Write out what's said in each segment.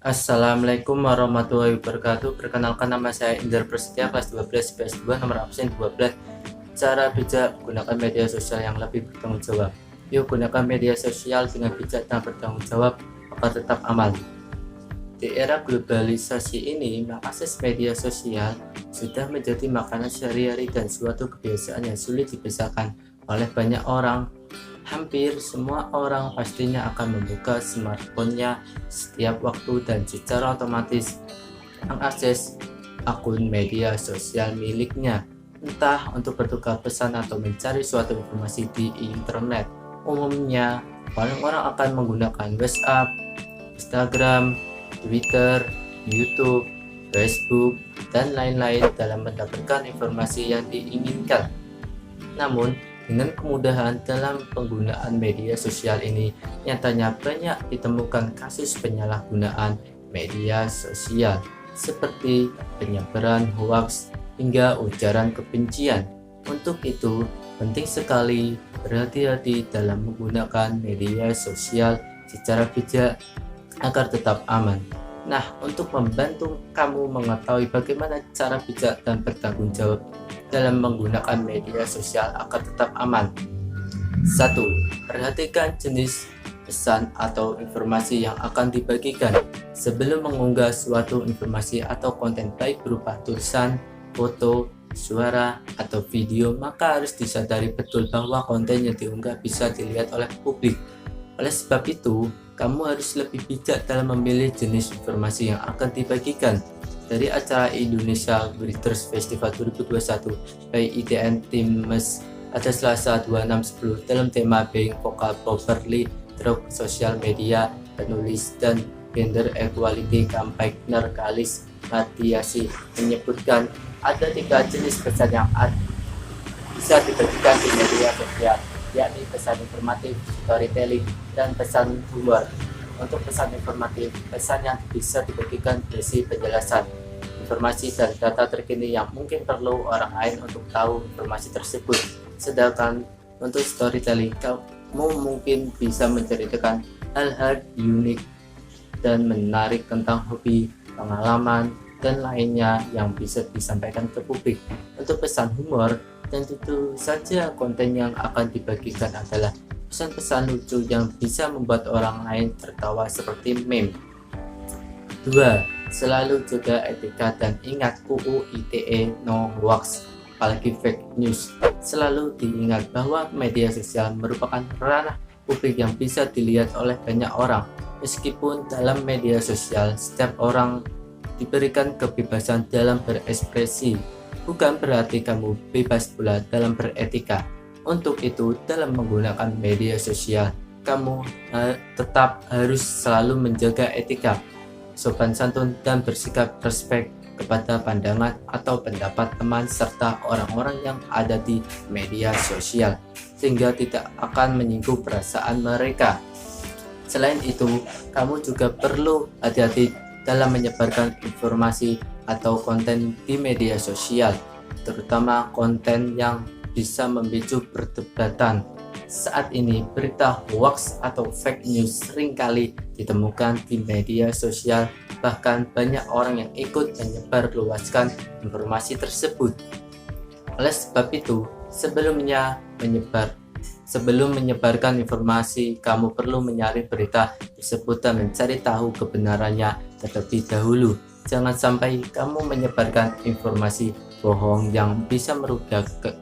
Assalamualaikum warahmatullahi wabarakatuh. Perkenalkan, nama saya Indra Prasetya, kelas 12 PS2, nomor absen 12. Cara bijak gunakan media sosial yang lebih bertanggung jawab. Yuk gunakan media sosial dengan bijak dan bertanggung jawab agar tetap aman. Di era globalisasi ini, mengakses media sosial sudah menjadi makanan sehari-hari dan suatu kebiasaan yang sulit dipisahkan oleh banyak orang. Hampir semua orang pastinya akan membuka smartphone-nya setiap waktu dan secara otomatis mengakses akun media sosial miliknya, entah untuk bertukar pesan atau mencari suatu informasi di internet. Umumnya, orang-orang akan menggunakan WhatsApp, Instagram, Twitter, YouTube, Facebook, dan lain-lain dalam mendapatkan informasi yang diinginkan. Namun, dengan kemudahan dalam penggunaan media sosial ini, nyatanya banyak ditemukan kasus penyalahgunaan media sosial, seperti penyebaran hoaks hingga ujaran kebencian. Untuk itu, penting sekali berhati-hati dalam menggunakan media sosial secara bijak agar tetap aman. Nah, untuk membantu kamu mengetahui bagaimana cara bijak dan bertanggung jawab dalam menggunakan media sosial agar tetap aman. 1. Perhatikan jenis pesan atau informasi yang akan dibagikan. Sebelum mengunggah suatu informasi atau konten baik berupa tulisan, foto, suara, atau video, maka harus disadari betul bahwa konten yang diunggah bisa dilihat oleh publik. Oleh sebab itu, kamu harus lebih bijak dalam memilih jenis informasi yang akan dibagikan. Dari acara Indonesia Writers Festival 2021 by ITN Times pada Selasa 26/10 dalam tema Being Vocal Properly Through Social Media, penulis dan gender equality campaigner Kalis Matiasi menyebutkan ada 3 jenis pesan yang bisa dibagikan di media sosial, yakni pesan informatif, storytelling, dan pesan humor. Untuk pesan informatif, pesan yang bisa dibagikan berisi penjelasan, informasi, dan data terkini yang mungkin perlu orang lain untuk tahu informasi tersebut. Sedangkan untuk storytelling, kamu mungkin bisa menceritakan hal-hal unik dan menarik tentang hobi, pengalaman, dan lainnya yang bisa disampaikan ke publik. Untuk pesan humor, dan tentu saja konten yang akan dibagikan adalah pesan-pesan lucu yang bisa membuat orang lain tertawa seperti meme. 2. Selalu jaga etika dan ingat UU ITE no hoax, apalagi fake news. Selalu diingat bahwa media sosial merupakan ranah publik yang bisa dilihat oleh banyak orang. Meskipun dalam media sosial setiap orang diberikan kebebasan dalam berekspresi, bukan berarti kamu bebas pula dalam beretika. Untuk itu, dalam menggunakan media sosial, kamu tetap harus selalu menjaga etika, sopan santun, dan bersikap respek kepada pandangan atau pendapat teman serta orang-orang yang ada di media sosial, sehingga tidak akan menyinggung perasaan mereka. Selain itu, kamu juga perlu hati-hati dalam menyebarkan informasi atau konten di media sosial, terutama konten yang bisa memicu perdebatan. Saat ini, berita hoax atau fake news seringkali ditemukan di media sosial, bahkan banyak orang yang ikut menyebarluaskan informasi tersebut. Oleh sebab itu, sebelum menyebarkan informasi, kamu perlu menyaring berita tersebut dan mencari tahu kebenarannya terlebih dahulu. Jangan sampai kamu menyebarkan informasi bohong yang bisa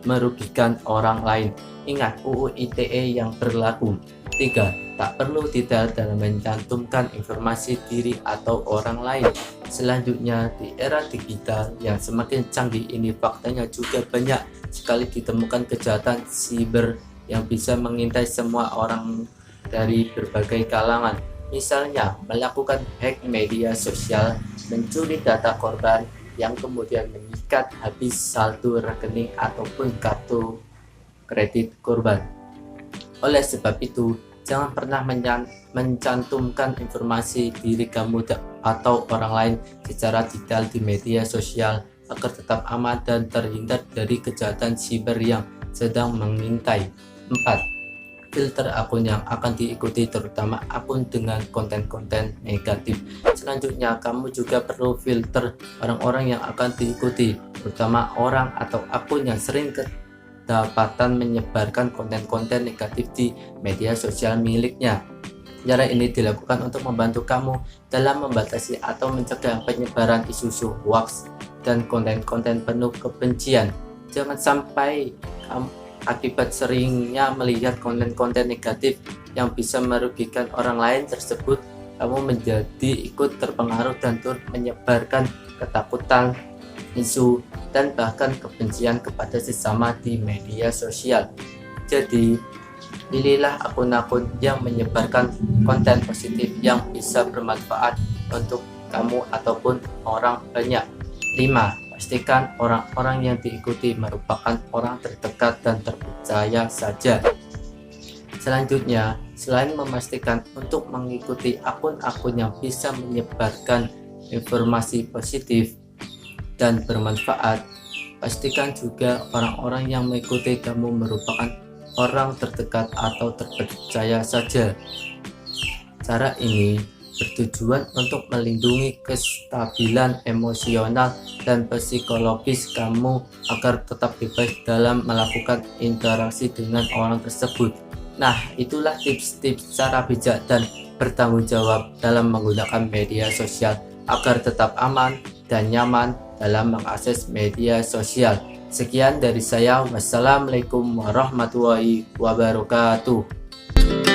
merugikan orang lain. Ingat UU ITE yang berlaku. 3. Tak perlu detail dalam mencantumkan informasi diri atau orang lain. Selanjutnya, di era digital yang semakin canggih ini, faktanya juga banyak sekali ditemukan kejahatan siber yang bisa mengintai semua orang dari berbagai kalangan. Misalnya, melakukan hack media sosial, mencuri data korban, yang kemudian mengikat habis saldo rekening ataupun kartu kredit korban. Oleh sebab itu, jangan pernah mencantumkan informasi diri kamu atau orang lain secara detail di media sosial agar tetap aman dan terhindar dari kejahatan siber yang sedang mengintai. 4. filter akun yang akan diikuti, terutama akun dengan konten-konten negatif. Selanjutnya, kamu juga perlu filter orang-orang yang akan diikuti, terutama orang atau akun yang sering kedapatan menyebarkan konten-konten negatif di media sosial miliknya. Cara ini dilakukan untuk membantu kamu dalam membatasi atau mencegah penyebaran isu-isu hoax dan konten-konten penuh kebencian. Jangan sampai akibat seringnya melihat konten-konten negatif yang bisa merugikan orang lain tersebut, kamu menjadi ikut terpengaruh dan turut menyebarkan ketakutan, isu, dan bahkan kebencian kepada sesama di media sosial. Jadi, pilihlah akun-akun yang menyebarkan konten positif yang bisa bermanfaat untuk kamu ataupun orang banyak. 5. Pastikan orang-orang yang diikuti merupakan orang terdekat dan terpercaya saja. Selanjutnya, selain memastikan untuk mengikuti akun-akun yang bisa menyebarkan informasi positif dan bermanfaat, pastikan juga orang-orang yang mengikuti kamu merupakan orang terdekat atau terpercaya saja. Cara ini bertujuan untuk melindungi kestabilan emosional dan psikologis kamu agar tetap bebas dalam melakukan interaksi dengan orang tersebut. Nah, itulah tips-tips cara bijak dan bertanggung jawab dalam menggunakan media sosial agar tetap aman dan nyaman dalam mengakses media sosial. Sekian dari saya. Wassalamualaikum warahmatullahi wabarakatuh.